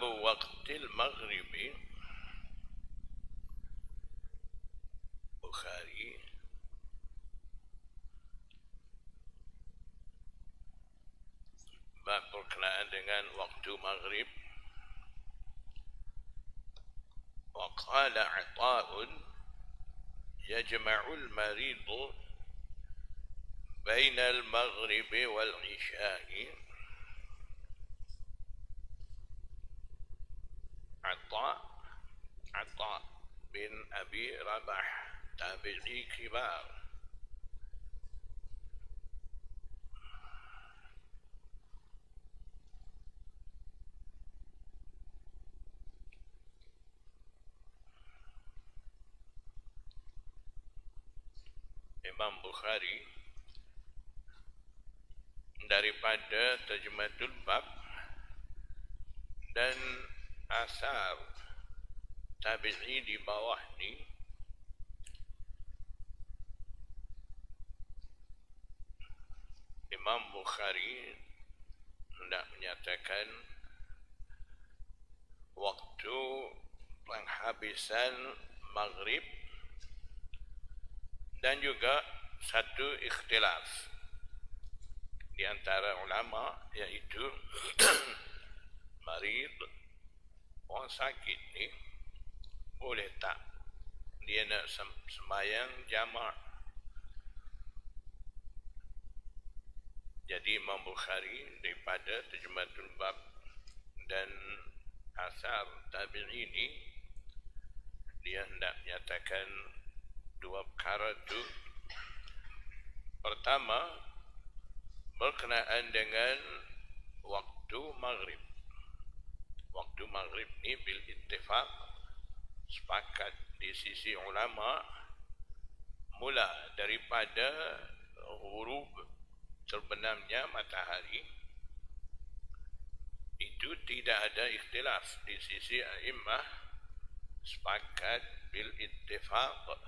Babu waqtil maghribi. Bukhari bab berkenaan dengan waktu maghrib. Wa qala Ata'un yajma'ul maridu bainal maghribi wal isya'i. Ata' bin Abi Rabah, tabi'i kibar. Imam Bukhari daripada Tajmatul Bab dan asar tabi'i di bawah ni Imam Bukhari hendak menyatakan waktu penghabisan maghrib dan juga satu ikhtilaf di antara ulama, yaitu marid, orang sakit ni boleh tak dia nak sembahyang jamak. Jadi Imam Bukhari daripada Tajmatul Bab dan asar tabi'i ini dia hendak menyatakan dua perkara itu. Pertama, berkenaan dengan waktu maghrib. Waktu maghrib ni bil ittifaq, sepakat di sisi ulama, mula daripada ghurub, terbenamnya matahari, itu tidak ada ikhtilaf di sisi a'immah, sepakat bil ittifaq,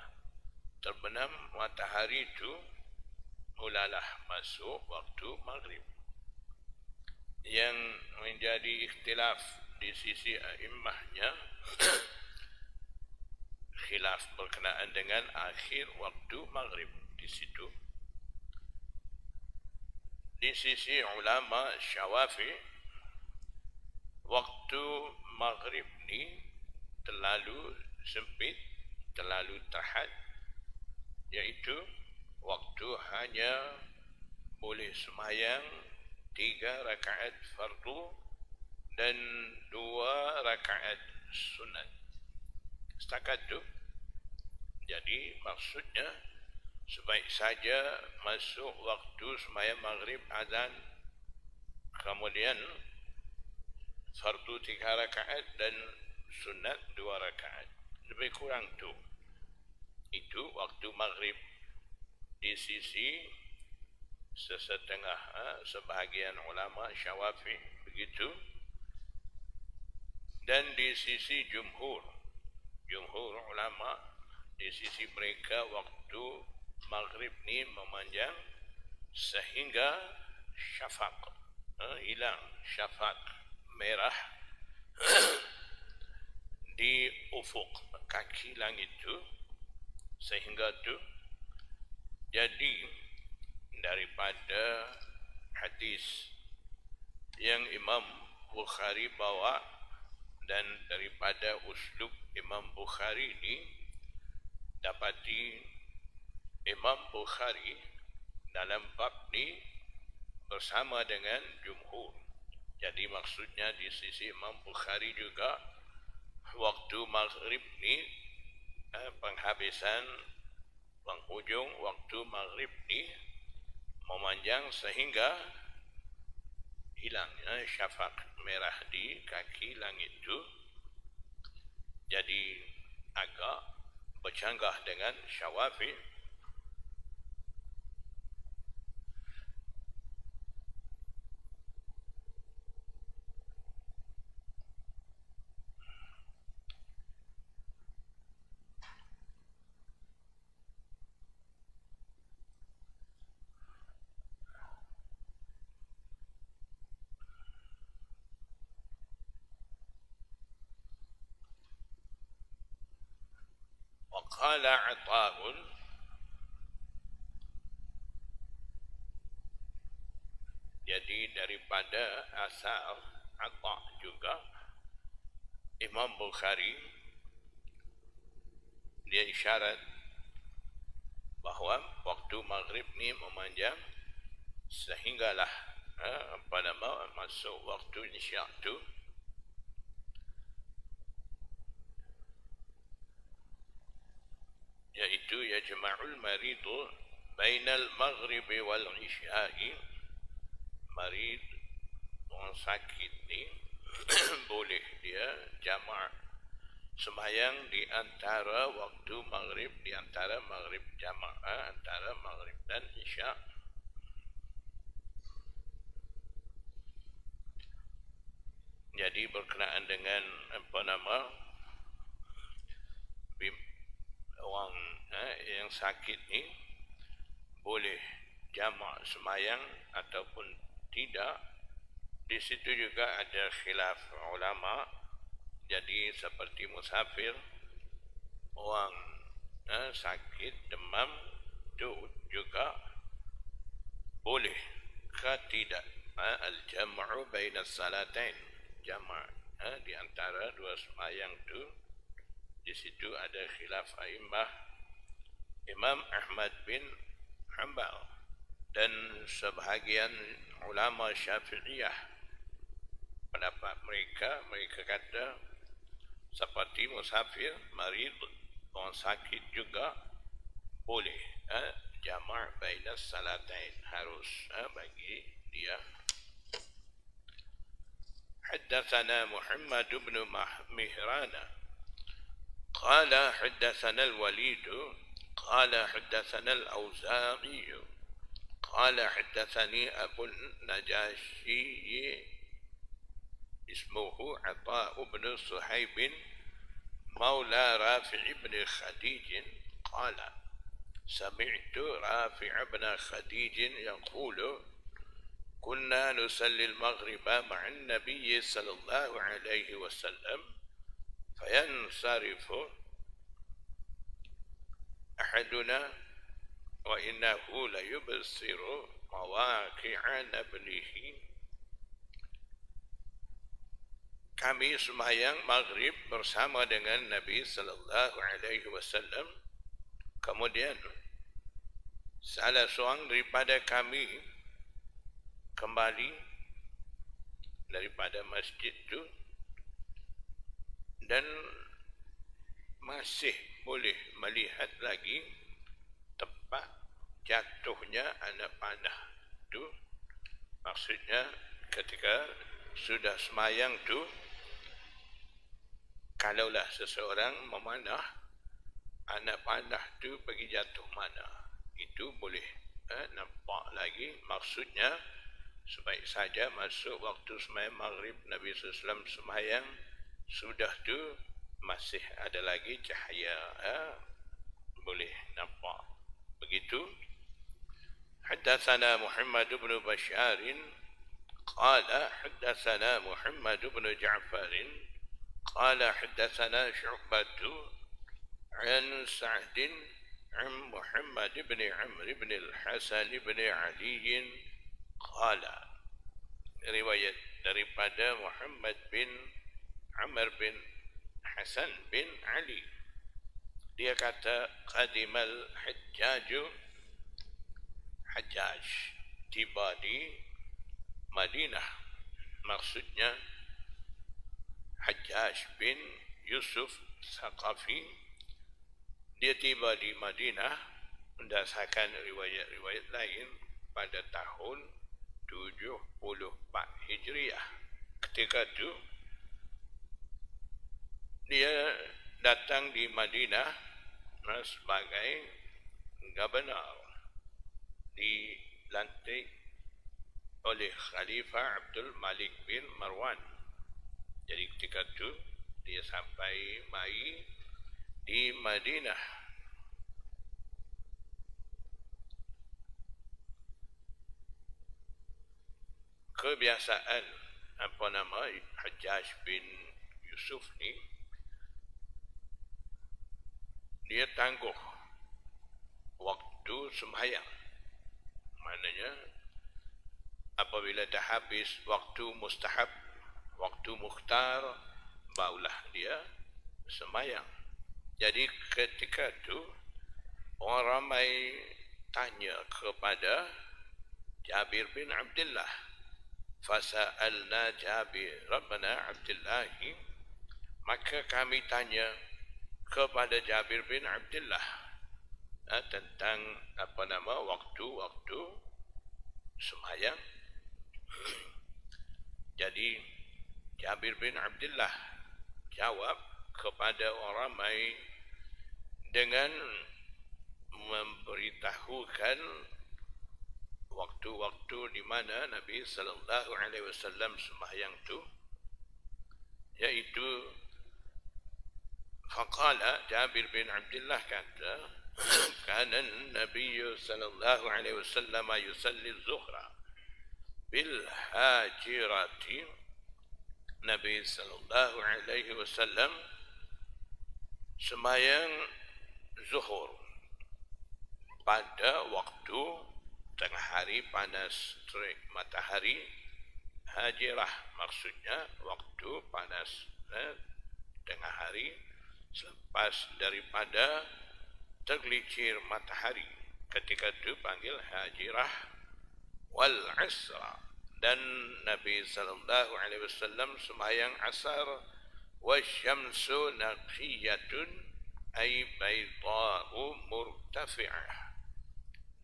terbenam matahari itu mulalah masuk waktu maghrib. Yang menjadi ikhtilaf di sisi a'immahnya khilaf berkenaan dengan akhir waktu maghrib. Di situ di sisi ulama Syafi'i, waktu maghrib ni terlalu sempit, terlalu terhad, iaitu waktu hanya boleh sembahyang 3 rakaat fardu dan 2 rakaat sunat. Setakat tu. Jadi maksudnya sebaik saja masuk waktu sembahyang maghrib azan, kemudian fardu 3 rakaat dan sunat 2 rakaat. Lebih kurang tu. Itu waktu maghrib di sisi sebahagian ulama Syafi'i begitu, dan di sisi jumhur ulama, di sisi mereka waktu maghrib ni memanjang sehingga syafaq, hilang syafaq merah di ufuk kaki langit tu, sehingga tu. Jadi daripada hadis yang Imam Bukhari bawa dan daripada uslub Imam Bukhari ini, dapati Imam Bukhari dalam bab ni bersama dengan jumhur. Jadi maksudnya di sisi Imam Bukhari juga waktu maghrib ni, penghabisan penghujung waktu maghrib ni memanjang sehingga hilangnya syafaq merah di kaki langit itu. Jadi agak bercanggah dengan Syafi'i. qala Ata'un, jadi daripada asal Ata' juga Imam Bukhari dia isyarat bahawa waktu maghrib ni memanjang sehinggalah masuk waktu isyak tu yaitu yajma'ul maridu bainal maghribi wal isya'i. Marid, orang sakit ni boleh dia jamak sembahyang di antara waktu maghrib, di antara maghrib jamak, antara maghrib dan isyak. Jadi berkenaan dengan orang yang sakit ni boleh jamak sembahyang ataupun tidak. Di situ juga ada khilaf ulama. Jadi seperti musafir, orang sakit demam itu juga boleh ke tidak al-jam'u baina salatain, jamak di antara dua sembahyang itu. Di situ ada khilaf a'immah. Imam Ahmad bin Hanbal dan sebahagian ulama Syafi'iyah, pendapat mereka kata seperti musafir, marid, orang sakit juga boleh jamak baina salatain, harus bagi dia. Haddatsana Muhammad bin Mihran qala haddatsana al-Walid qala haddatsana al-Auza'i قال حدثني أبو النجاشي اسمه عطاء بن صهيب مولى رافع بن خديج قال سمعت رافع بن خديج يقول كنا نصلي المغرب مع النبي صلى الله عليه وسلم فينصرف أحدنا وإنه ليبصر مواقع نبله. Kami sembahyang maghrib bersama dengan Nabi sallallahu alaihi wasallam. Kemudian salah seorang daripada kami kembali daripada masjid itu dan masih boleh melihat lagi tempat jatuhnya anak panah itu. Maksudnya ketika sudah semayang tu, kalaulah seseorang memanah, anak panah tu pergi jatuh mana, itu boleh nampak lagi. Maksudnya sebaik saja masuk waktu semayang maghrib, Nabi SAW semayang, sudah tu masih ada lagi cahaya, boleh nampak. Begitu. Haddatsana Muhammad bin Bashar qala haddatsana Muhammad bin Ja'far qala haddatsana Syu'bah an Sa'd an Muhammad bin Amr bin al-Hasan bin Ali qala, riwayat daripada Muhammad bin Amr bin Hasan bin Ali, dia kata qadimal Hajjaj tiba di Madinah. Maksudnya Hajjaj bin Yusuf Saqafi, dia tiba di Madinah berdasarkan riwayat-riwayat lain pada tahun 74 Hijriah. Ketika itu dia datang di Madinah sebagai gubernur, dilantik oleh Khalifah Abdul Malik bin Marwan. Jadi ketika itu dia sampai mai di Madinah. Kebiasaan Hajjaj bin Yusuf ni, dia tangguh waktu sembahyang. Maknanya apabila dah habis waktu mustahab, waktu mukhtar, barulah dia sembahyang. Jadi ketika itu orang ramai tanya kepada Jabir bin Abdullah. Fasa'alna Jabir Rabbana Abdullah, maka kami tanya kepada Jabir bin Abdullah tentang waktu-waktu sembahyang. Jadi Jabir bin Abdullah jawab kepada orang ramai dengan memberitahukan waktu-waktu di mana Nabi sallallahu alaihi wasallam sembahyang itu, yaitu faqala Jabir bin Abdullah kata kana Nabi sallallahu alaihi wasallam yusalli az-zuhra bil hajirati. Nabi sallallahu alaihi wasallam sembahyang zuhur pada waktu tengah hari panas terik matahari. Hajirah maksudnya waktu panas tengah hari selepas daripada tergelincir matahari. Ketika itu panggil hajirah. Wal asra, dan Nabi sallallahu alaihi wasallam sembahyang asar. Wasyamsu naqiyatun ay bayda'u murtafi'ah,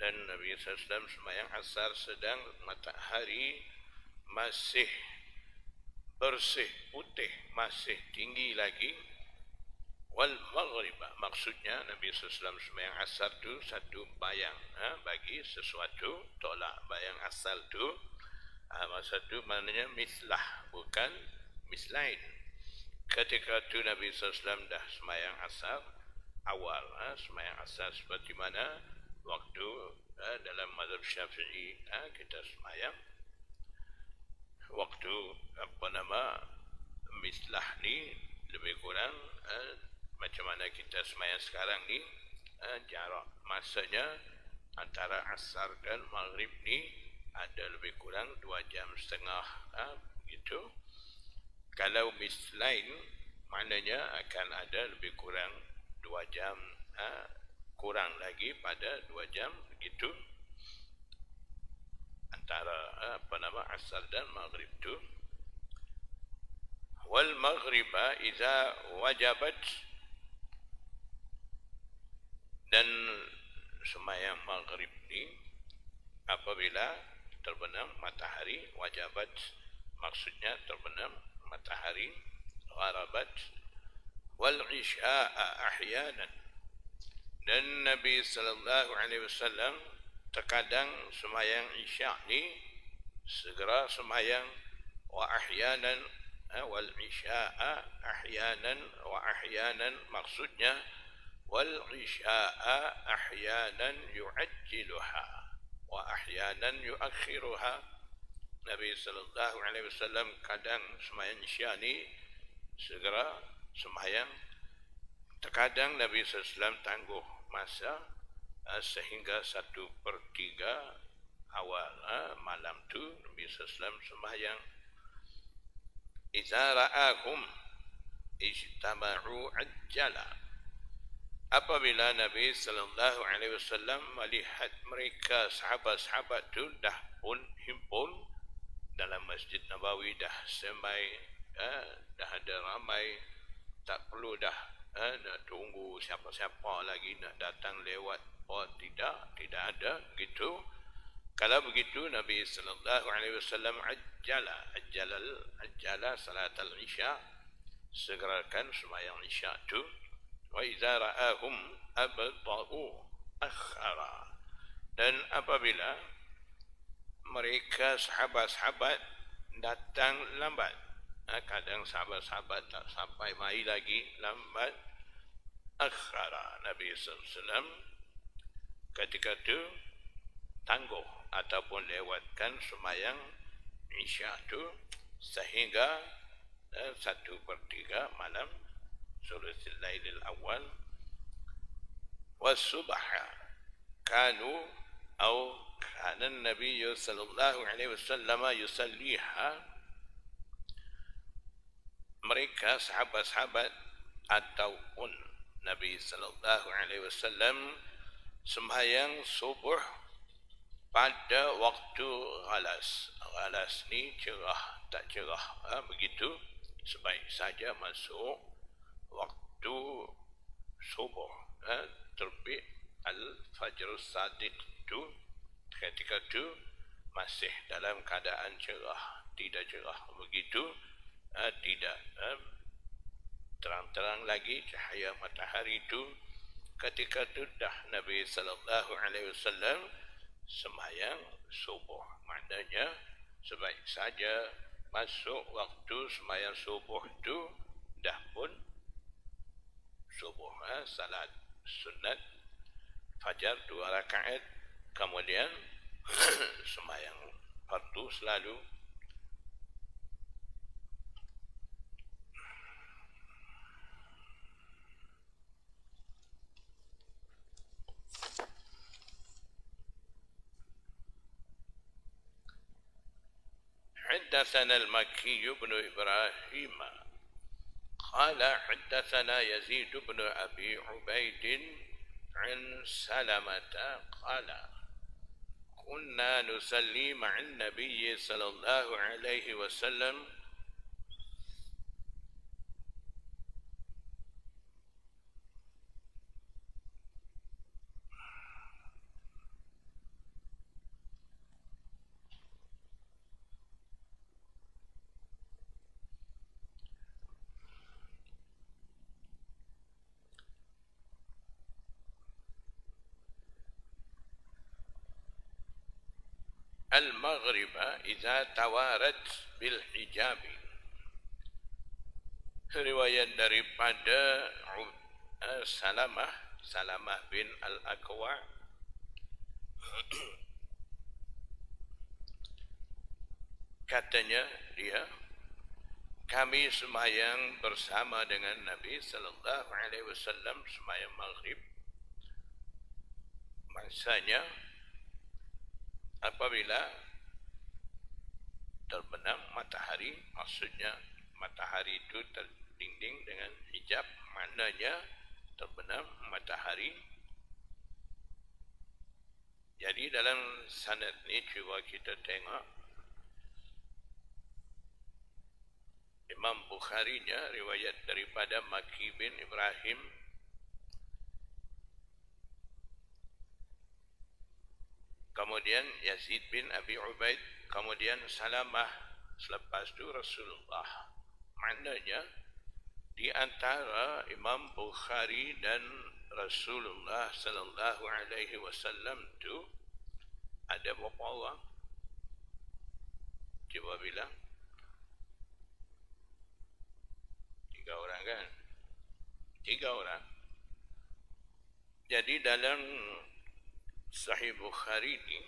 dan Nabi SAW sembahyang asar sedang matahari masih bersih, putih, masih tinggi lagi. Wal maghriba, maksudnya Nabi SAW sembahyang asar tu satu bayang bagi sesuatu tolak. Bayang asal tu masa tu maknanya mislah, bukan mislain. Ketika itu Nabi SAW dah sembahyang asar awal, sembahyang asar seperti mana waktu dalam mazhab Syafi'i kita sembahyang waktu mislah ni lebih kurang macam mana kita sembahyang sekarang ni, jarak masanya antara asar dan maghrib ni ada lebih kurang 2.5 jam begitu. Kalau mislain maknanya akan ada lebih kurang 2 jam, kurang lagi pada 2 jam begitu antara asar dan maghrib tu. Wal maghriba idza wajabat, dan sembahyang maghrib ni apabila terbenam matahari. Wajabat maksudnya terbenam matahari. Gharabat. Wal isya'a ahyanan, dan Nabi sallallahu alaihi wasallam terkadang sembahyang isya' ni segera sembahyang. Wa ahyanan, wal isya'a ahyanan, wa ahyanan maksudnya wal isya'a ahyanan yu'ajjiluha wa ahyanan yu'akhiruha. Nabi sallallahu alaihi wasallam kadang sembahyang isya' ni segera sembahyang. Terkadang Nabi SAW tangguh masa sehingga 1/3 awal malam tu Nabi SAW sembahyang. Iza ra'ahum ijtama'u ajjala, apabila Nabi sallallahu alaihi wasallam melihat mereka sahabat-sahabat tu dah pun himpun dalam Masjid Nabawi, dah semai, dah ada ramai, tak perlu dah nak tunggu siapa-siapa lagi nak datang lewat. Oh tidak ada begitu. Kalau begitu Nabi sallallahu alaihi wasallam ajjala salat al-isya, segerakan sembahyang isya tu. Wa idza ra'ahum abta'u akhara, dan apabila mereka sahabat-sahabat datang lambat, kadang sahabat-sahabat tak sampai mai lagi lambat, akhara, Nabi SAW ketika itu tangguh ataupun lewatkan sembahyang isya itu sehingga 1/3 malam, sulusul lailil awal. والصبح كانوا أو كان النبي صلى الله عليه وسلم يصليها. Mereka sahabat-sahabat ataupun Nabi sallallahu alaihi wasallam sembahyang subuh pada waktu ghalas. Ghalas ni cerah tak cerah, begitu. Sebaik saja masuk waktu subuh, terbit al-fajr sadiq tu, ketika tu masih dalam keadaan cerah, tidak cerah begitu, tidak terang-terang lagi cahaya matahari itu. Ketika itu dah Nabi sallallahu alaihi wasallam sembahyang subuh. Maknanya sebaik saja masuk waktu sembahyang subuh itu dah pun subuh, salat sunat fajar 2 rakaat, kemudian sembahyang fardu selalu. حدثنا المكي بن إبراهيم قال حدثنا يزيد بن أبي عبيد عن سلمة قال كنا نصلي مع النبي صلى الله عليه وسلم المغرب إذا توارت بالحجاب. Riwayat daripada Salamah bin Al-Aqwa, katanya dia, kami sembahyang bersama dengan Nabi sallallahu alaihi wasallam sembahyang maghrib. Masanya apabila terbenam matahari, maksudnya matahari itu terdinding dengan hijab, maknanya terbenam matahari. Jadi dalam sanad ni cuba kita tengok Imam Bukhari-nya riwayat daripada Maki bin Ibrahim, kemudian Yazid bin Abi Ubaid, kemudian Salamah, selepas itu Rasulullah. Maknanya di antara Imam Bukhari dan Rasulullah sallallahu alaihi wasallam itu ada berapa orang? Cuba bilang. 3 orang kan? 3 orang. Jadi dalam Sahih Bukhari ini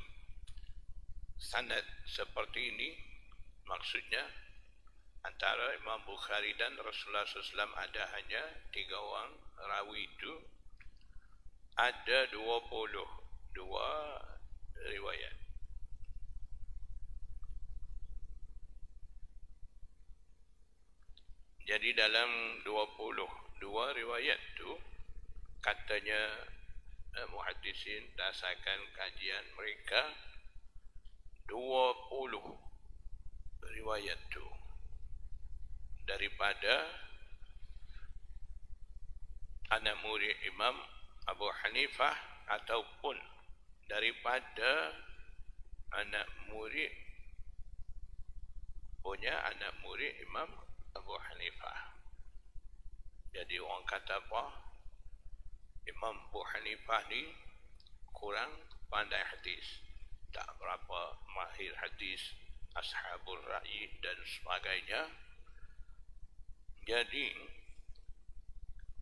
sanad seperti ini, maksudnya antara Imam Bukhari dan Rasulullah SAW ada hanya 3 orang rawi itu, ada 22 riwayat. Jadi dalam 22 riwayat itu katanya muhaddisin dasarkan kajian mereka 20 riwayat itu daripada anak murid Imam Abu Hanifah ataupun daripada anak murid punya anak murid Imam Abu Hanifah. Jadi orang kata apa? Imam Abu Hanifah ni kurang pandai hadis, tak berapa mahir hadis, ashabul ra'yi dan sebagainya. Jadi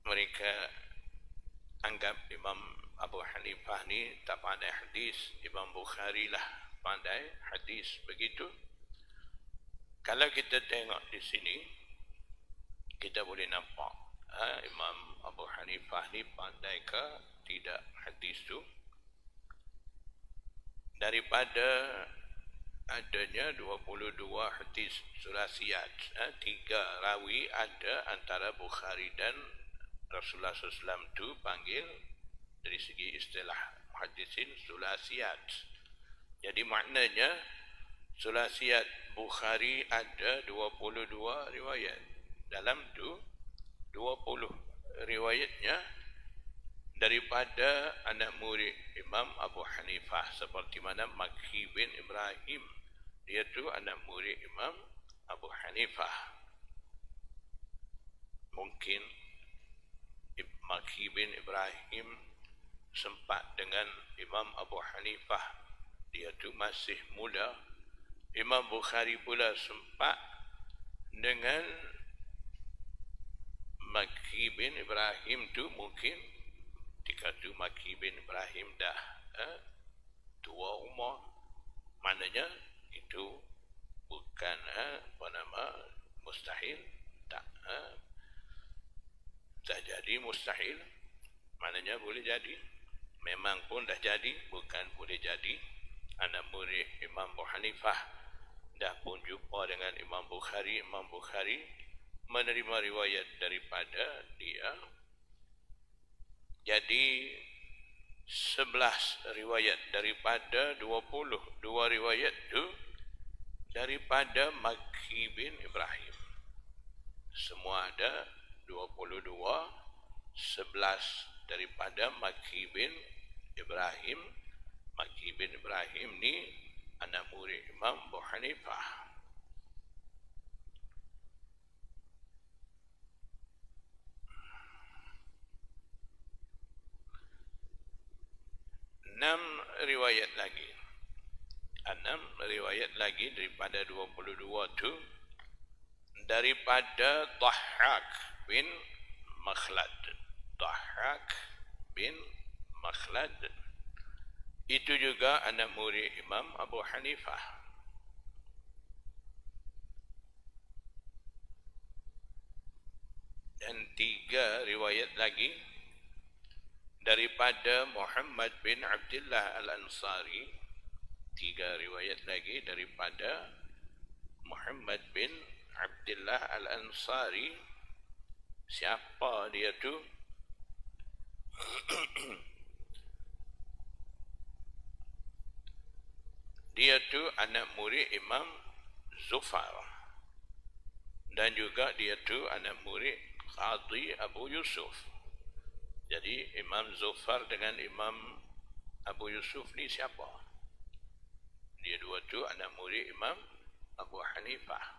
mereka anggap Imam Abu Hanifah ni tak pandai hadis, Imam Bukhari lah pandai hadis, begitu. Kalau kita tengok di sini, kita boleh nampak Imam Abu Hanifah ni pandai ke tidak hadis tu, daripada adanya 22 hadis sulasiat, 3 rawi ada antara Bukhari dan Rasulullah SAW tu panggil dari segi istilah hadisin sulasiat. Jadi maknanya sulasiat Bukhari ada 22 riwayat. Dalam tu 20 riwayatnya daripada anak murid Imam Abu Hanifah, seperti mana Makki bin Ibrahim, dia tu anak murid Imam Abu Hanifah. Mungkin Makki bin Ibrahim sempat dengan Imam Abu Hanifah, dia tu masih muda. Imam Bukhari pula sempat dengan Makki bin Ibrahim tu, mungkin ketika tu Makki bin Ibrahim dah tua umur, maknanya itu bukan mustahil, tak jadi mustahil, maknanya boleh jadi. Memang pun dah jadi, bukan boleh jadi. Anak murid Imam Abu Hanifah dah pun jumpa dengan Imam Bukhari. Imam Bukhari menerima riwayat daripada dia. Jadi 11 riwayat daripada 22 riwayat itu daripada Makki bin Ibrahim. Semua ada 22, 11 daripada Makki bin Ibrahim. Makki bin Ibrahim ni anak murid Imam Abu Hanifah. Enam riwayat lagi daripada 22 tu daripada Dhahhak bin Makhlad. Dhahhak bin Makhlad itu juga anak murid Imam Abu Hanifah. Dan 3 riwayat lagi daripada Muhammad bin Abdullah Al-Ansari. 3 riwayat lagi daripada Muhammad bin Abdullah Al-Ansari. Siapa dia tu? Dia tu anak murid Imam Zufar, dan juga dia tu anak murid Qadhi Abu Yusuf. Jadi Imam Zufar dengan Imam Abu Yusuf ni siapa? Dia dua tu anak murid Imam Abu Hanifah.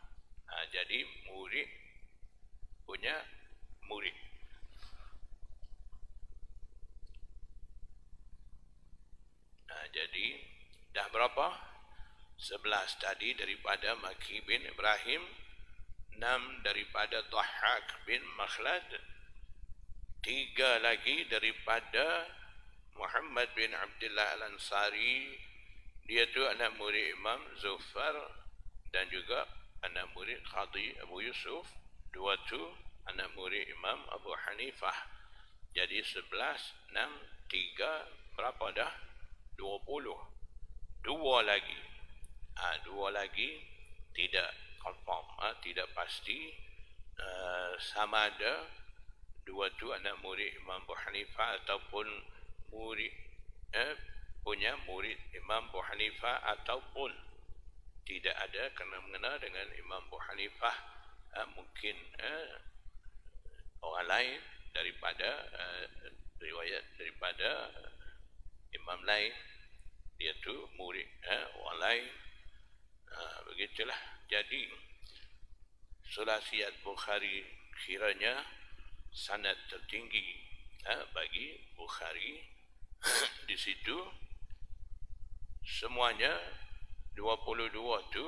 Jadi murid punya murid. Jadi dah berapa? 11 tadi daripada Makki bin Ibrahim, 6 daripada Dhahhak bin Makhlad, 3 lagi daripada Muhammad bin Abdullah Al-Ansari. Dia tu anak murid Imam Zufar dan juga anak murid Qadhi Abu Yusuf. 2 tu anak murid Imam Abu Hanifah. Jadi 11, 6, 3, berapa dah? 20. 2 lagi. 2 lagi tidak confirm, tidak pasti sama ada 2 tu anak murid Imam Abu Hanifah ataupun murid punya murid Imam Abu Hanifah, ataupun tidak ada kena-mengena dengan Imam Abu Hanifah. Mungkin orang lain daripada riwayat daripada imam lain, dia tu murid orang lain. Begitulah. Jadi sulasiat Bukhari kiranya sanad tertinggi bagi Bukhari. Di situ semuanya 22 tu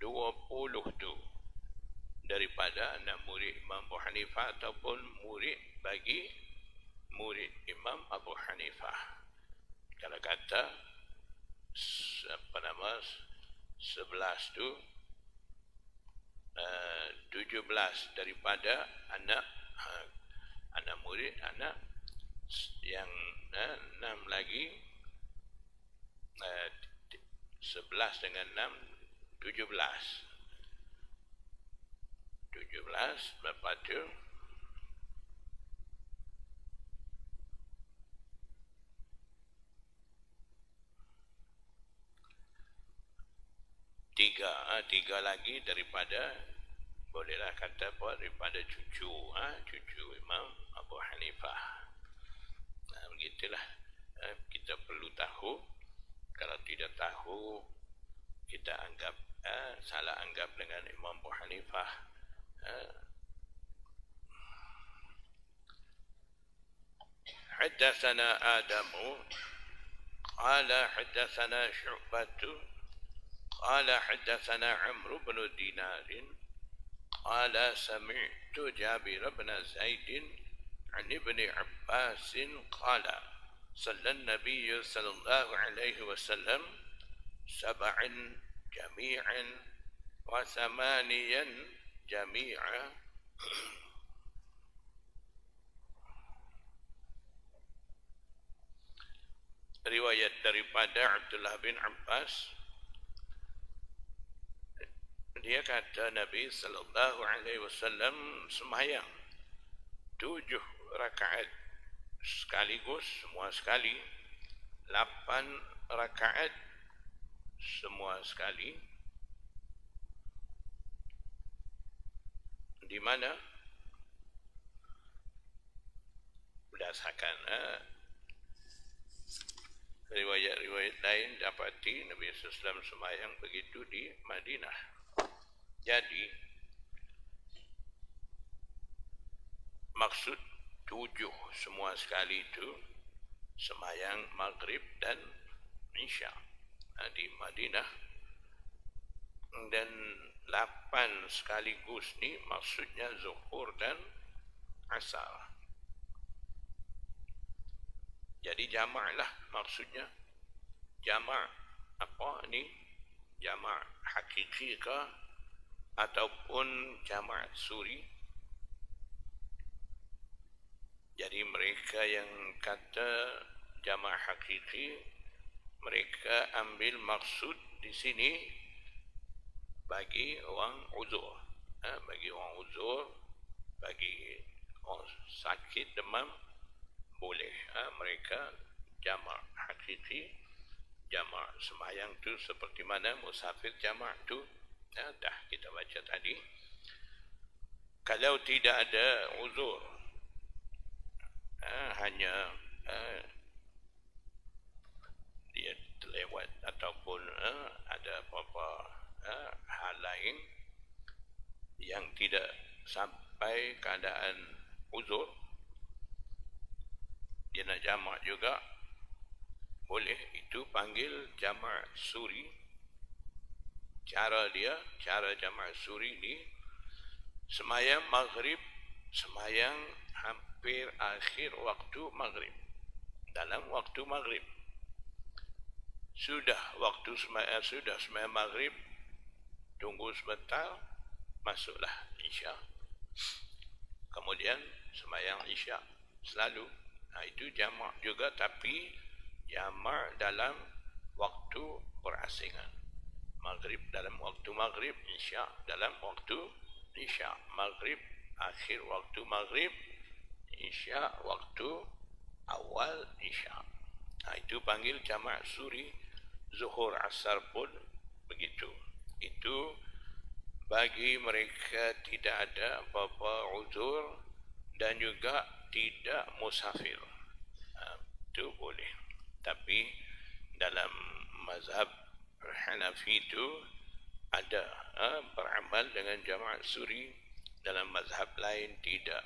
20 tu daripada anak murid Imam Abu Hanifah ataupun murid bagi murid Imam Abu Hanifah. Kalau kata 11 tu 17 daripada anak murid anak Yang 6 lagi 11 dengan 6 17. 17 lepas tu tiga lagi daripada, bolehlah kata apa, daripada cucu Imam Abu Hanifah. Begitulah. Kita perlu tahu. Kalau tidak tahu, kita anggap salah anggap dengan Imam Abu Hanifah. Haddatsana Adamu qala haddatsana Syu'batu qala haddatsana Amr bin Dinar qala sami'tu Jabir bin Zaid عن ابن عباس قال صلى النبي صلى الله عليه وسلم 7 جميعا و8 جميعا. Riwayat daripada Abdullah bin Abbas, dia kata Nabi sallallahu alaihi wasallam sembahyang 7 rakaat sekaligus, semua sekali, 8 rakaat semua sekali. Di mana berdasarkan riwayat-riwayat lain dapati Nabi SAW sembahyang begitu di Madinah. Jadi maksud 7 semua sekali itu sembahyang Maghrib dan Isya di Madinah, dan 8 sekaligus ni maksudnya Zuhur dan Asar. Jadi jamak lah maksudnya. Jamak apa ni? Jamak hakiki ke ataupun jamak suri? Jadi mereka yang kata jamak hakiki, mereka ambil maksud di sini bagi orang uzur, bagi orang uzur, bagi orang sakit demam, boleh mereka jamak hakiki, jamak sembahyang tu seperti mana musafir jamak tu dah kita baca tadi. Kalau tidak ada uzur, hanya dia terlewat ataupun ada apa-apa hal lain yang tidak sampai keadaan uzur, dia nak jamak juga boleh. Itu panggil jamak suri. Cara jamak suri ni sembahyang Maghrib, sembahyang hampir akhir waktu Maghrib, dalam waktu Maghrib sudah sembahyang Maghrib, tunggu sebentar, masuklah Isya, kemudian sembahyang Isya selalu. Itu jamak juga, tapi jamak dalam waktu berasingan. Maghrib dalam waktu Maghrib, Isya dalam waktu Isya. Maghrib akhir waktu Maghrib, Isya waktu awal Isya. Itu panggil jamak suri. Zuhur Asar pun begitu. Itu bagi mereka tidak ada apa-apa uzur dan juga tidak musafir, itu boleh. Tapi dalam mazhab Hanafi itu ada beramal dengan jamak suri. Dalam mazhab lain tidak,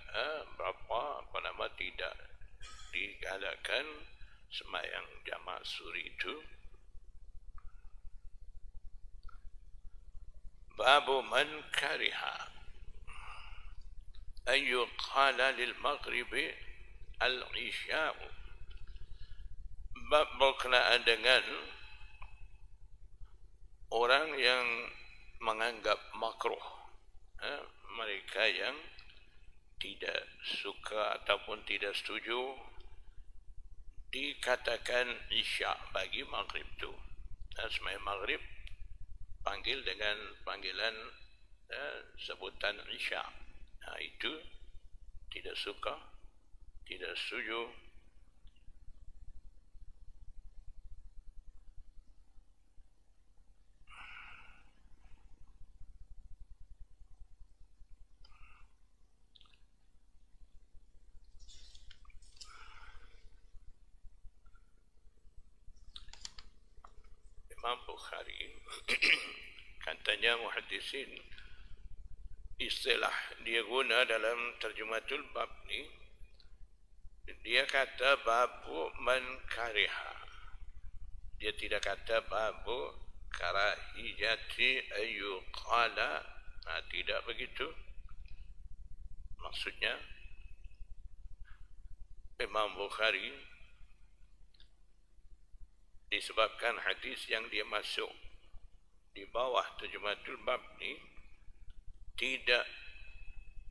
tidak digalakkan sembahyang jamak suri itu. Babu man kariha an yuqala lil maghribi al-isya'u. Bab berkenaan dengan orang yang menganggap makruh, mereka yang tidak suka ataupun tidak setuju dikatakan isya bagi maghrib tu. Sembahyang maghrib panggil dengan panggilan sebutan isya. Itu tidak suka, tidak setuju. Imam Bukhari katanya muhaddisin istilah dia guna dalam terjematul bab ni, dia kata babu man kariha, dia tidak kata babu karahiyati ayyuqala. Tidak begitu maksudnya. Imam Bukhari disebabkan hadis yang dia masuk di bawah terjematul bab ni tidak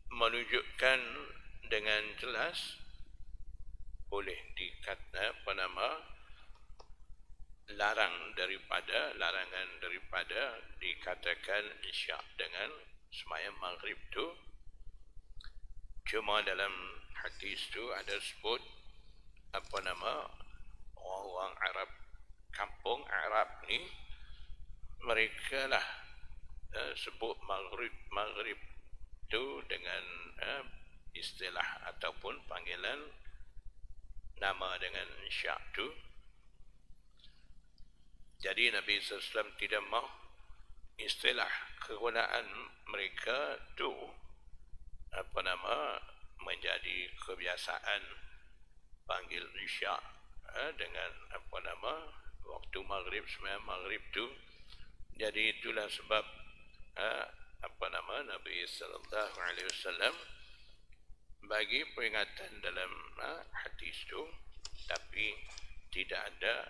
menunjukkan dengan jelas, boleh dikata larangan daripada dikatakan isya dengan sembahyang maghrib tu. Cuma dalam hadis tu ada sebut orang Arab, kampung Arab ni, mereka lah sebut maghrib tu dengan istilah ataupun panggilan nama dengan isya tu. Jadi Nabi SAW tidak mahu istilah kegunaan mereka tu menjadi kebiasaan panggil isya dengan waktu maghrib, sembahyang maghrib tu. Jadi itulah sebab Nabi sallallahu alaihi wasallam bagi peringatan dalam hadis tu, tapi tidak ada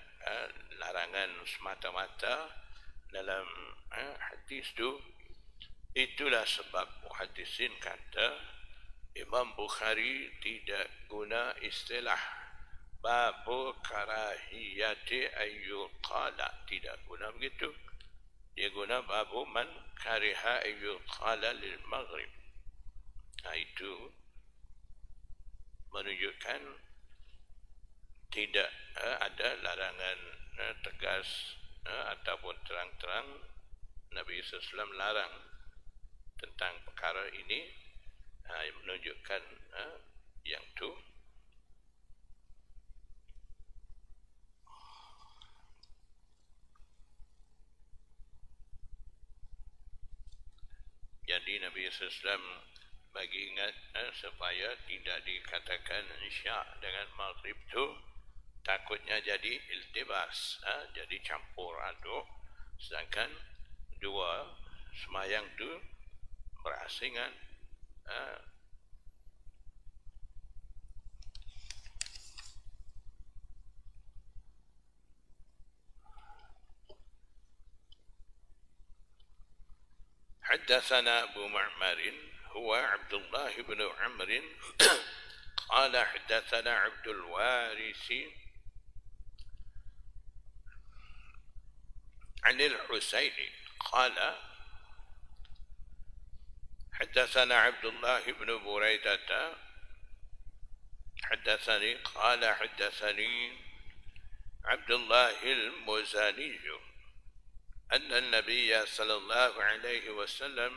larangan semata-mata dalam hadis tu. Itulah sebab muhaddisin kata Imam Bukhari tidak guna istilah babu karahiyati ayyuqala, tidak guna begitu. Dia guna babu man kariha ayyuqala lil maghrib. Itu menunjukkan tidak ada larangan tegas ataupun terang-terang Nabi SAW larang tentang perkara ini. Menunjukkan yang tu. Jadi Nabi SAW bagi ingat supaya tidak dikatakan isya dengan maghrib tu, takutnya jadi iltibas, jadi campur aduk, sedangkan dua sembahyang tu berasingan. حدثنا أبو معمر هو عبد الله بن عمرو قال حدثنا عبد الوارث عن الحسين قال حدثنا عبد الله بن بريدة حدثني قال حدثني عبد الله المزني أن النبي صلى الله عليه وسلم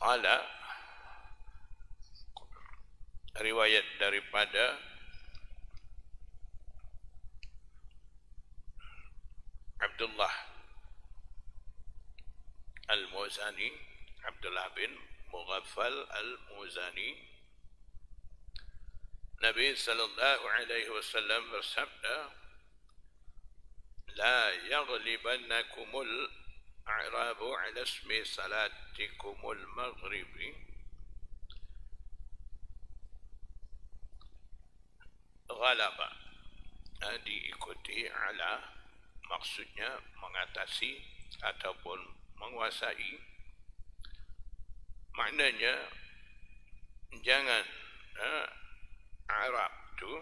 قال, riwayat daripada Abdullah Al-Muzani, Abdullah bin Mughaffal Al-Muzani, Nabi sallallahu alaihi wasallam bersabda, لا يغلبنكم الأعراب على اسم صلاتكم المغرب غلبا. Diikuti ala, maksudnya mengatasi ataupun menguasai. Maknanya jangan Arab tu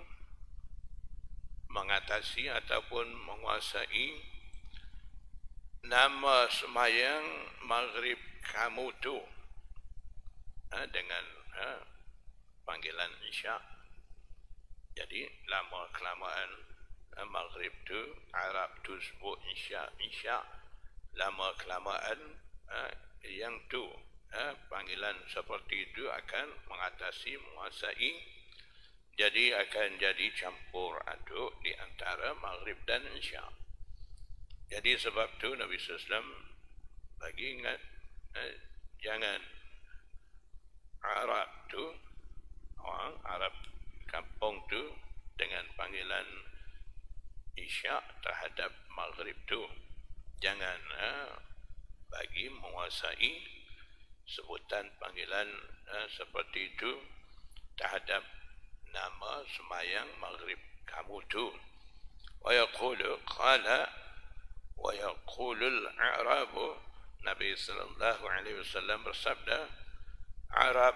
mengatasi ataupun menguasai nama semayang maghrib kamu tu dengan panggilan isyak. Jadi lama kelamaan maghrib tu Arab tu sebut isyak. Lama kelamaan yang tu panggilan seperti itu akan mengatasi, menguasai. Jadi akan jadi campur aduk di antara maghrib dan isyak. Jadi sebab tu Nabi SAW bagi ingat jangan Arab tu, orang Arab kampung tu dengan panggilan isyak terhadap maghrib tu. Jangan bagi menguasai sebutan panggilan seperti itu terhadap nama semayang maghrib kamu tu. Wa yaqulu qala wa yaqulul a'rabu, Nabi sallallahu alaihi wasallam bersabda, Arab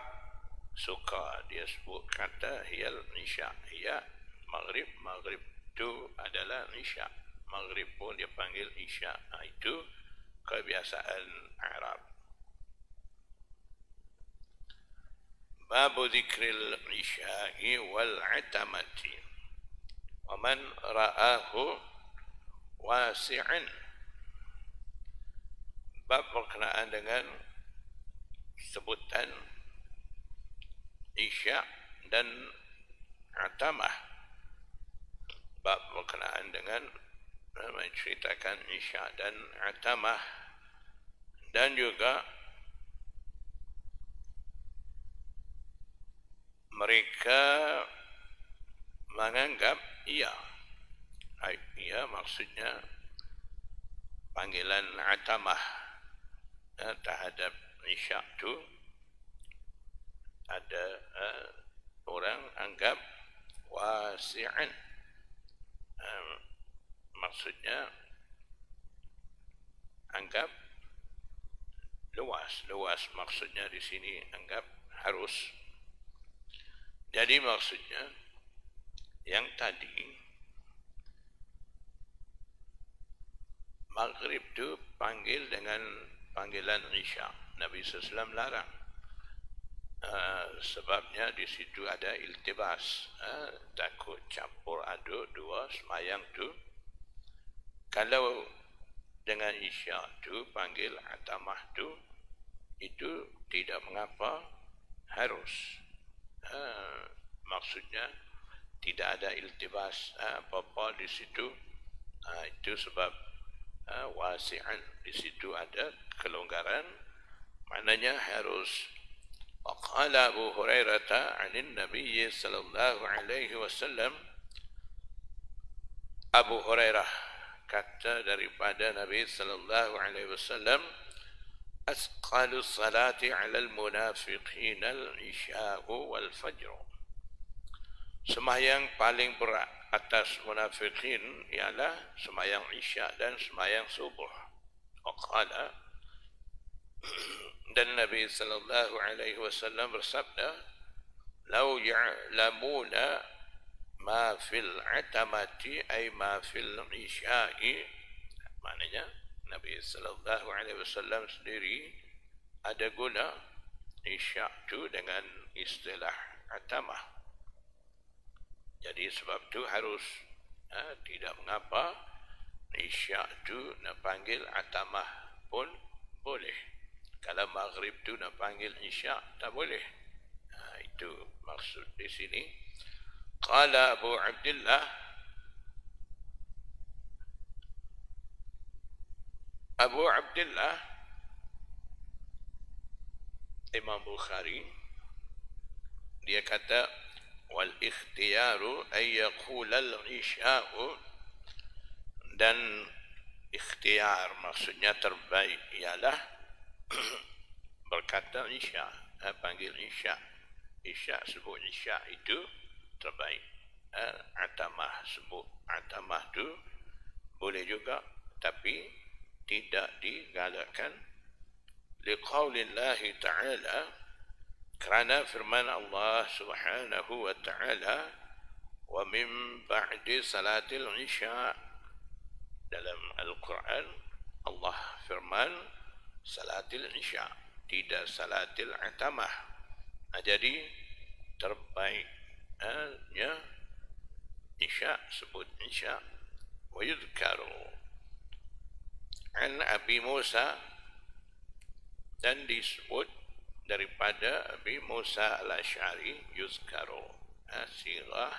suka dia sebut kata hiyal isya, ya maghrib tu adalah isya, maghrib pun dia panggil isya. Itu kebiasaan Arab. Babu dzikril isya'i wal atamati wa man ra'ahu wasi'an. Bab berkenaan dengan sebutan isya' dan atamah. Bab berkenaan dengan menceritakan isya' dan atamah, dan juga mereka menganggap ia maksudnya panggilan atamah terhadap isyak tu, ada orang anggap wasi'an, maksudnya anggap luas maksudnya di sini anggap harus. Jadi maksudnya yang tadi maghrib tu panggil dengan panggilan isyak, Nabi SAW larang. Sebabnya di situ ada iltibas, takut campur aduk dua semayang tu. Kalau dengan isyak tu panggil atamah tu, itu tidak mengapa, harus. Maksudnya tidak ada iltibas apa-apa di situ. Itu sebab wasi'an, di situ ada kelonggaran, maknanya harus. Waqala Abu Hurairah 'anil Nabi sallallahu alaihi wasallam, Abu Hurairah kata daripada Nabi sallallahu alaihi wasallam, asqalu salati 'alal munafiqin al-isya'u wal fajr. Sembahyang paling berat atas munafiqin ialah sembahyang isya' dan sembahyang subuh. Waqala, dan Nabi sallallahu alaihi wasallam bersabda, "Lau ya'lamuna ma fil atamati ay ma fil isya'i." Maknanya Nabi sallallahu alaihi wasallam sendiri ada guna isya' tu dengan istilah atamah. Jadi sebab tu harus, tidak mengapa isya' tu nak panggil atamah pun boleh. Kalau maghrib tu nak panggil isya' tak boleh. Itu maksud di sini. Qala Abu Abdullah, Abu Abdullah Imam Bukhari, dia kata, wal ikhtiyaru ay yaqula al-isya'u, dan ikhtiar maksudnya terbaik ialah berkata isya', panggil isya'. Isya' sebut isya' itu terbaik. Atamah sebut atamah tu boleh juga, tapi tidak digalakkan. Liqaulillahi ta'ala, Kerana firman Allah Subhanahu wa taala, wa min ba'di salatil isya, dalam Al-Quran Allah firman salatil isya, tidak salatil atamah. Jadi terbaiknya isya sebut isya. Wa yudhkaru an Abi Musa, dan disebut daripada Abi Musa al-Asy'ari, yuzkaru sirah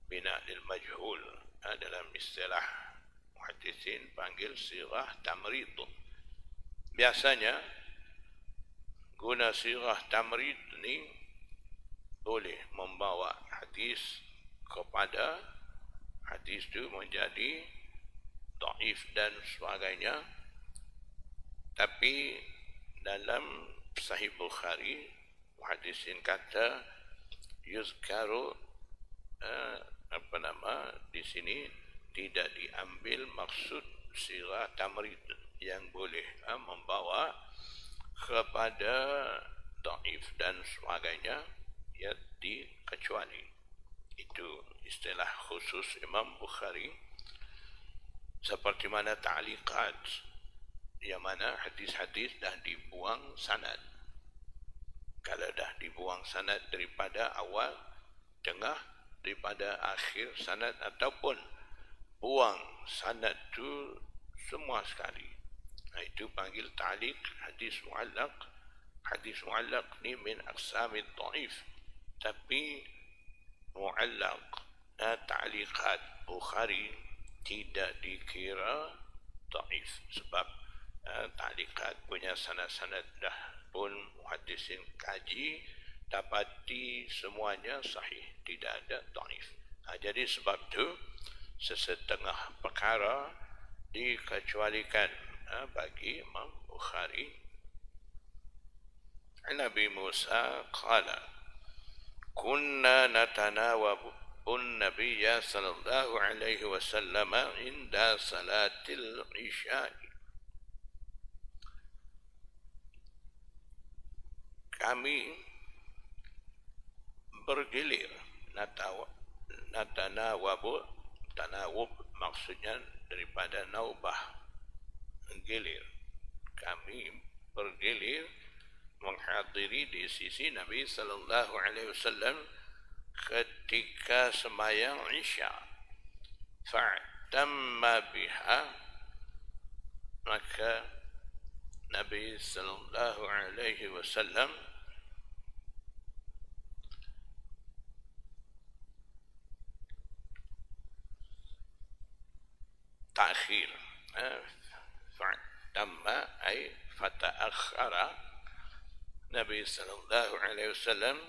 bina lil majhul, dalam istilah muhaddisin panggil sirah tamrid. Biasanya guna sirah tamrid ni boleh membawa hadis kepada hadis itu menjadi dhaif dan sebagainya. Tapi dalam Sahih Bukhari muhaddisin kata yuzkaru di sini tidak diambil maksud sirah tamrid yang boleh membawa kepada dhaif dan sebagainya, ya dikecuali. Itu istilah khusus Imam Bukhari. Seperti mana ta'liqat, yang mana hadis-hadis dah dibuang sanad. Kalau dah dibuang sanad daripada awal, tengah, daripada akhir sanad, ataupun buang sanad tu semua sekali, itu panggil ta'liq, hadis mu'allaq. Hadis mu'allaq ni min aqsamid dhaif, tapi mu'allaq ta'liqat Bukhari tidak dikira dhaif, sebab ta'liqat punya sanad-sanad dah pun muhaddisin kaji, dapati semuanya sahih, tidak ada dhaif. Jadi sebab tu sesetengah perkara dikecualikan bagi Imam Bukhari. Nabi Musa qala kunna natanawabu an-nabiyya sallallahu alaihi wasallam inda salatil isya. Kami bergilir, natanawabu, tanawub maksudnya daripada naubah, gilir. Kami bergilir menghadiri di sisi Nabi sallallahu alaihi wasallam ketika sembahyang Isya. Fa'tamma biha, maka Nabi sallallahu alaihi wasallam ta'khir. Fa'tamma ay fata'akhara, Nabi sallallahu alaihi wasallam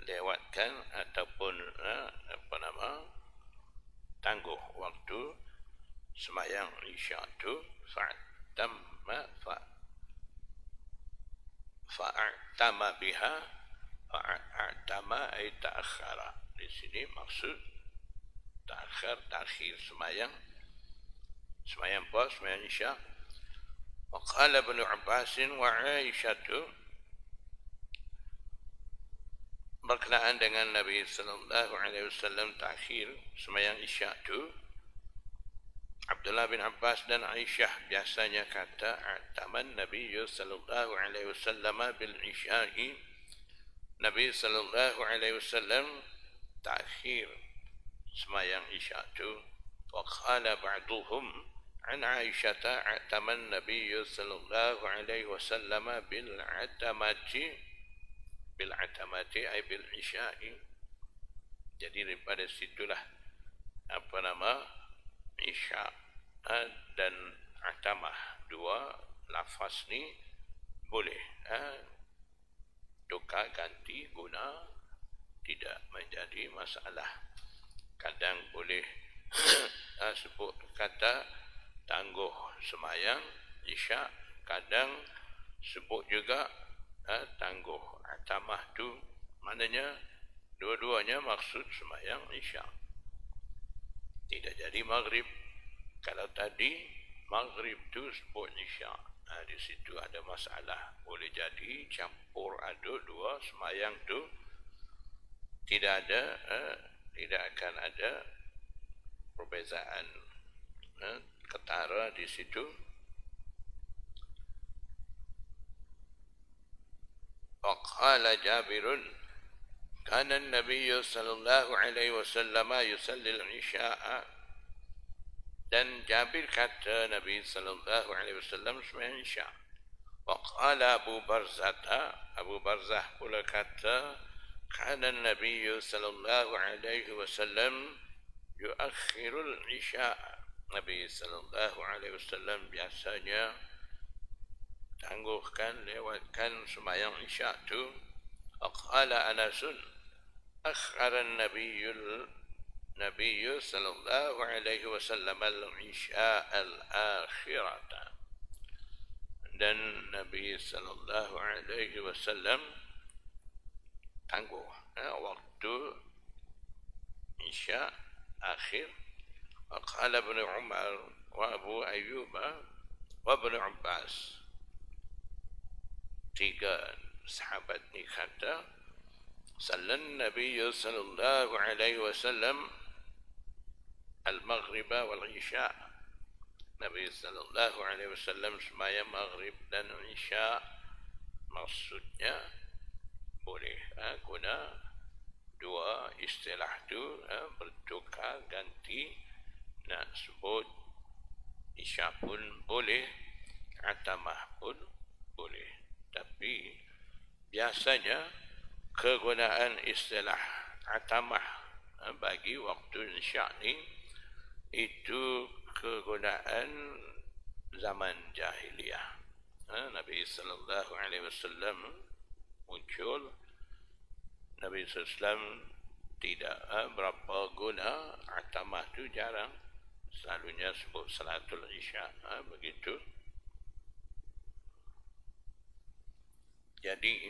lewatkan ataupun tangguh waktu sembahyang Isya itu. Fa'atama biha, fa'atama ay ta'akhara. Di sini maksud takhir sembahyang puas, sembahyang Isya. Waqala Ibnu Abbas wa Aisyah, berkenaan dengan Nabi sallallahu alaihi wasallam takhir sembahyang Isya itu, Abdullah bin Abbas dan Aisyah biasanya kata ataman Nabi sallallahu alaihi wasallam bil isya'i, Nabi sallallahu alaihi wasallam takhir sembahyang Isya itu. Wa qala ba'duhum an Aisyah ataman Nabi sallallahu alaihi wasallam bil atamati ay bil isya'i. Jadi daripada situlah Isya dan atamah, dua lafaz ni boleh tukar ganti guna, tidak menjadi masalah. Kadang boleh sebut kata tangguh sembahyang Isya, kadang sebut juga tangguh atamah tu, maknanya dua-duanya maksud sembahyang Isya. Tidak jadi maghrib. Kalau tadi maghrib tu sebut Isya, Di situ ada masalah. Boleh jadi campur aduk dua semayang tu tidak akan ada perbezaan ketara di situ. Waqala Jabirun kana an-nabiy sallallahu alaihi wasallam yusalli al-isya'a, dan Jabir kata Nabi sallallahu alaihi wasallam sembahyang isya'. Waqala Abu Barzah pula kata kana an-nabiy sallallahu alaihi wasallam yuakhirul isya'a, Nabi sallallahu alaihi wasallam biasanya tangguhkan, lewatkan sembahyang isya' tu. Aqala Anasun akhara Nabi sallallahu alaihi wasallam al-isya' al-akhirata, dan Nabi sallallahu alaihi wasallam tangguh waktu isya' akhir. Aqala Ibn Umar wa Abu Ayyub wa Ibn Abbas, tiga sahabat ni kata sallan Nabi sallallahu alaihi wasallam al-maghrib wal isya', Nabi sallallahu alaihi wasallam sembahyang maghrib dan isya'. Maksudnya boleh guna dua istilah tu bertukar ganti, nak sebut isya' pun boleh, atamah pun boleh. Tapi biasanya kegunaan istilah atamah bagi waktu isya' ni itu kegunaan zaman jahiliyah. Nabi sallallahu alaihi wasallam muncul, Nabi sallallahu alaihi wasallam tidak berapa guna atamah tu, jarang, selalunya sebut salatul isya', begitu. Jadi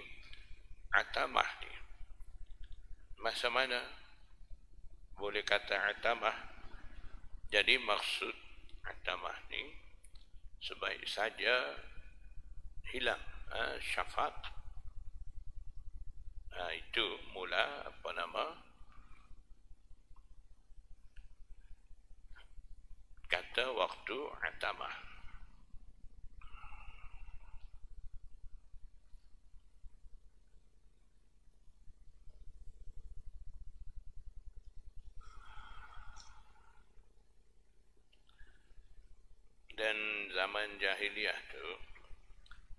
atamah ni masa mana boleh kata atamah? Jadi maksud atamah ni sebaik saja hilang syafaq, itu mula kata waktu atamah. Dan zaman jahiliyah tu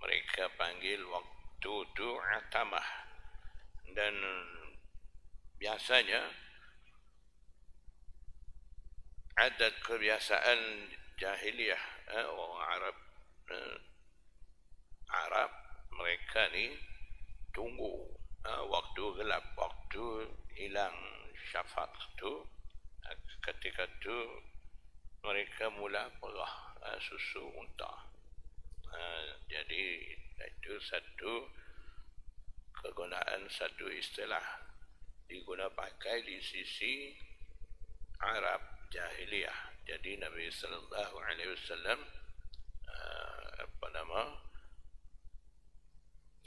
mereka panggil waktu tu atamah, dan biasanya adat kebiasaan jahiliyah orang Arab mereka ni tunggu waktu gelap, waktu hilang syafaq tu, ketika tu mereka mula perah susu unta. Jadi itu satu kegunaan, satu istilah digunakan pakai di sisi Arab jahiliyah. Jadi Nabi sallallahu alaihi wasallam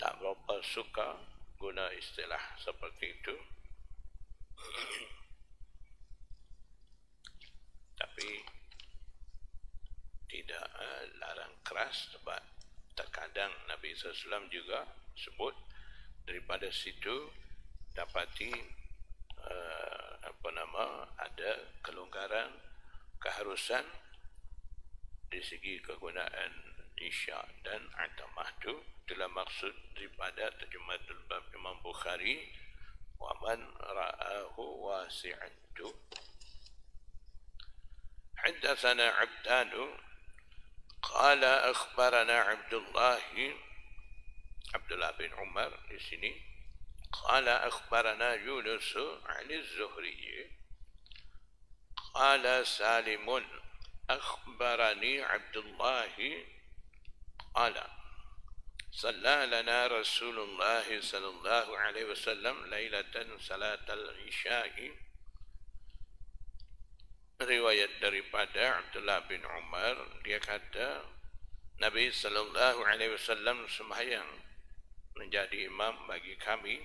tak berapa suka guna istilah seperti itu. Tapi tidak larang keras, sebab terkadang Nabi SAW juga sebut daripada situ dapati ada kelonggaran, keharusan di segi kegunaan isya' dan atamah tu. Itulah maksud daripada terjematul bab Imam Bukhari, wa man ra'ahu wasi'an tu. حدثنا عبدان قال أخبرنا عبد الله بن عمر di sini. قال أخبرنا يونس عن الزهري قال سالم أخبرني عبد الله قال صلى لنا رسول الله صلى الله عليه وسلم ليلة صلاة العشاء. Riwayat daripada Abdullah bin Umar, dia kata Nabi sallallahu alaihi wasallam sembahyang menjadi imam bagi kami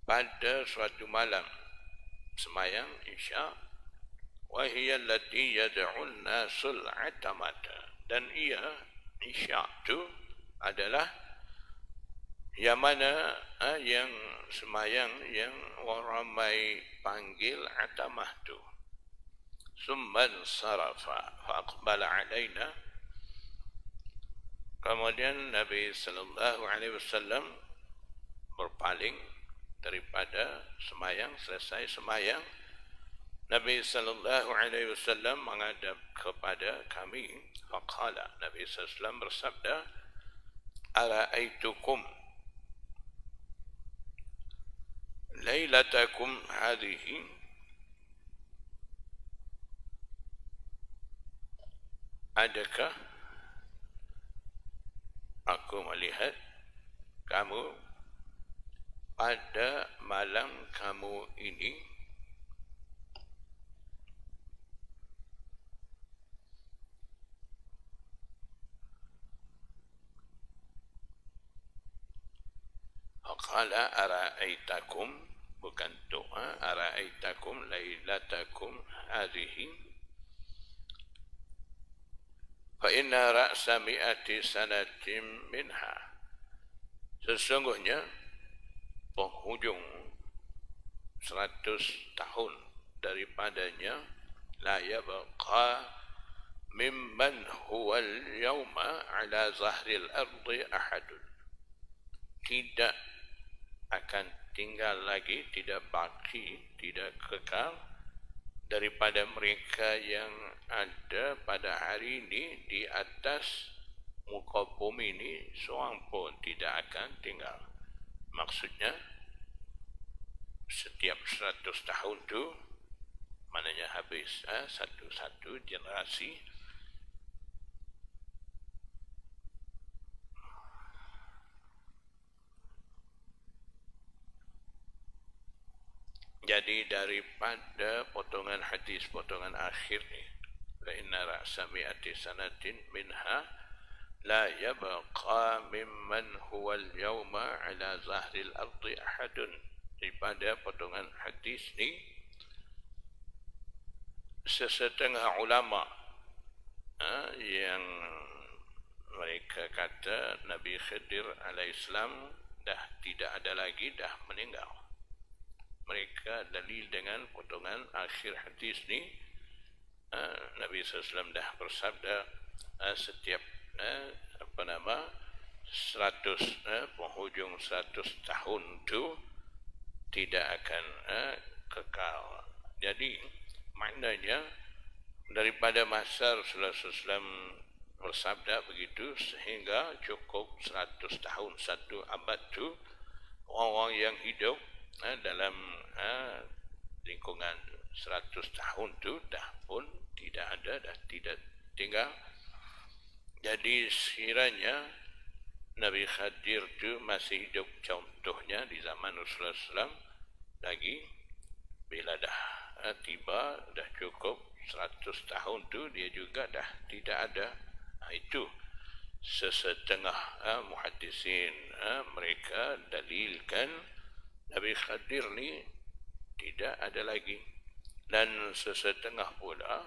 pada suatu malam sembahyang Isya, wa hiya allati yad'un nasul atamata, dan ia Isya itu adalah yang mana yang sembahyang yang orang ramai panggil atamah tu. Summan sarafa faqbala alaina, kemudian Nabi sallallahu alaihi wasallam berpaling daripada sembahyang. Selesai sembahyang, Nabi sallallahu alaihi wasallam menghadap kepada kami. Faqala, Nabi sallallahu alaihi wasallam bersabda, ara'aitukum lailatakum hadhihi, adakah aku melihat kamu pada malam kamu ini qala ara'aitakum, bukan doa, ara'aitakum lailatakum hadhihi fa inna ra'sa mi'ati sanatin minha, sesungguhnya penghujung 100 tahun daripadanya, la yabqa mimman huwa al-yawma ala zahril ardi ahadun, tidak akan tinggal lagi, tidak baki, tidak kekal daripada mereka yang ada pada hari ini di atas muka bumi ini, seorang pun tidak akan tinggal. Maksudnya setiap 100 tahun tu maknanya habis satu-satu generasi. Jadi daripada potongan hadis, potongan akhir ni, la inna ra'sa mi'ati sanatin minha la yabqa mimman huwa al-yawma ala zahril ardi ahadun, daripada potongan hadis ni sesetengah ulama yang mereka kata Nabi Khidir alaihissalam dah tidak ada lagi, dah meninggal. Mereka dalil dengan potongan akhir hadis ni. Nabi SAW dah bersabda, setiap 100 penghujung 100 tahun tu tidak akan kekal. Jadi maknanya daripada masa Rasulullah SAW bersabda begitu sehingga cukup 100 tahun, satu abad tu, orang-orang yang hidup dalam lingkungan 100 tahun tu dah pun tidak ada, dah tidak tinggal. Jadi sekiranya Nabi Khidir tu masih hidup contohnya di zaman Rasulullah SAW lagi, bila dah tiba, dah cukup 100 tahun tu, dia juga dah tidak ada. Itu sesetengah muhaddisin mereka dalilkan Nabi Khidir ni tidak ada lagi, dan sesetengah pula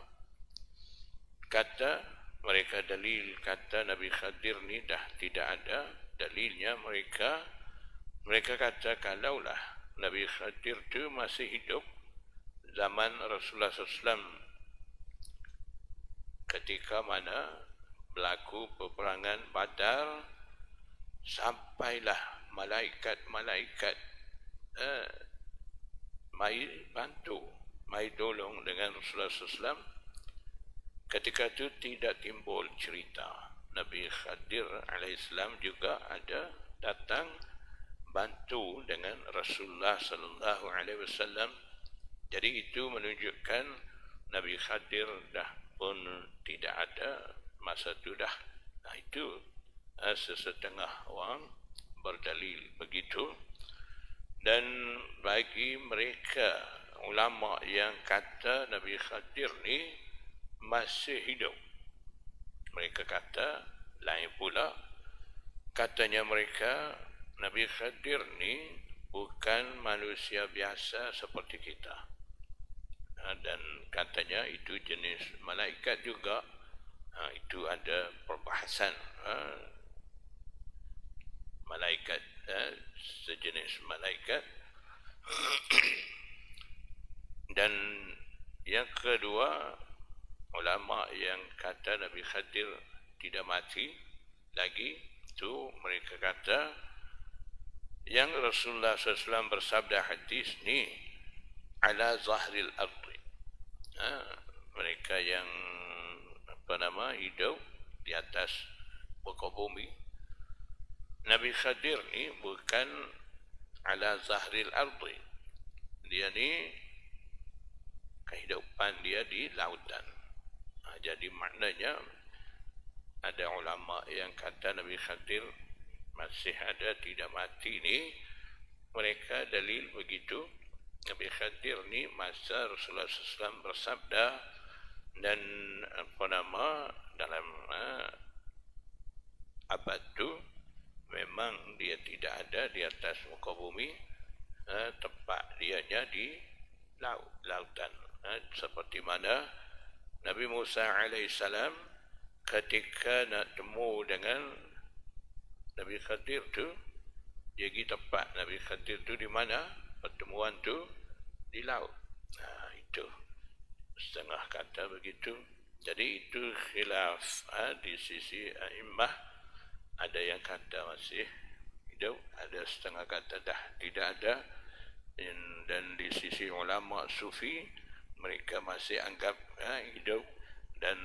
kata mereka dalil kata Nabi Khidir ni dah tidak ada. Dalilnya mereka kata kalaulah Nabi Khidir tu masih hidup zaman Rasulullah SAW ketika mana berlaku peperangan Badar, sampailah malaikat-malaikat mai bantu, mai tolong dengan Rasulullah SAW. Ketika itu tidak timbul cerita Nabi Khidir alaihissalam juga ada datang bantu dengan Rasulullah sallallahu alaihi wasallam. Jadi itu menunjukkan Nabi Khidir dah pun tidak ada masa itu dah. Itu sesetengah orang berdalil begitu. Dan bagi mereka ulama yang kata Nabi Khidir ni masih hidup, mereka kata lain pula katanya mereka Nabi Khadir ni bukan manusia biasa seperti kita. Dan katanya itu jenis malaikat juga. Itu ada perbahasan. Malaikat, sejenis malaikat. Dan yang kedua, ulama yang kata Nabi Khadir tidak mati lagi, itu mereka kata yang Rasulullah SAW bersabda hadis ni ala zahril ardi. Mereka yang hidup di atas muka bumi. Nabi Khadir ni bukan ala zahril ardi. Dia ni kehidupan dia di lautan. Jadi maknanya ada ulama yang kata Nabi Khadir masih ada, tidak mati ni. Mereka dalil begitu. Nabi Khadir ni masa Rasulullah SAW bersabda dan dalam abad tu memang dia tidak ada di atas muka bumi, tempat dianya di lautan. Seperti mana Nabi Musa alaihissalam ketika nak temu dengan Nabi Khadir tu, dia pergi tempat Nabi Khadir tu di mana pertemuan tu di laut. Itu setengah kata begitu. Jadi itu khilaf di sisi a'immah. Ada yang kata masih hidup, ada setengah kata dah tidak ada. Dan di sisi ulama sufi mereka masih anggap hidup, dan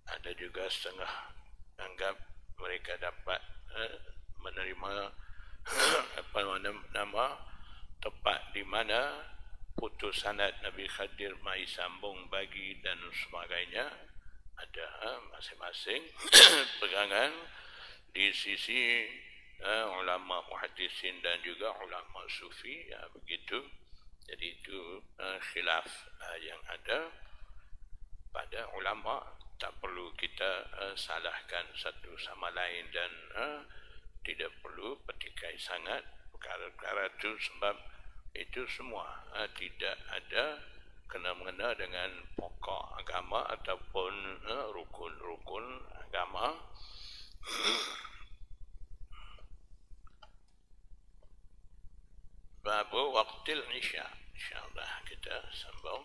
ada juga setengah anggap mereka dapat menerima tempat di mana putus sanad Nabi Khadir mai sambung bagi dan sebagainya. Ada masing-masing pegangan di sisi ulama muhaddisin dan juga ulama sufi, begitu. Jadi itu khilaf yang ada pada ulama. Tak perlu kita salahkan satu sama lain dan tidak perlu petikai sangat perkara-perkara itu, sebab itu semua tidak ada kena-mengena dengan pokok agama ataupun rukun-rukun agama. Babu waqtil isya. InsyaAllah kita sambung.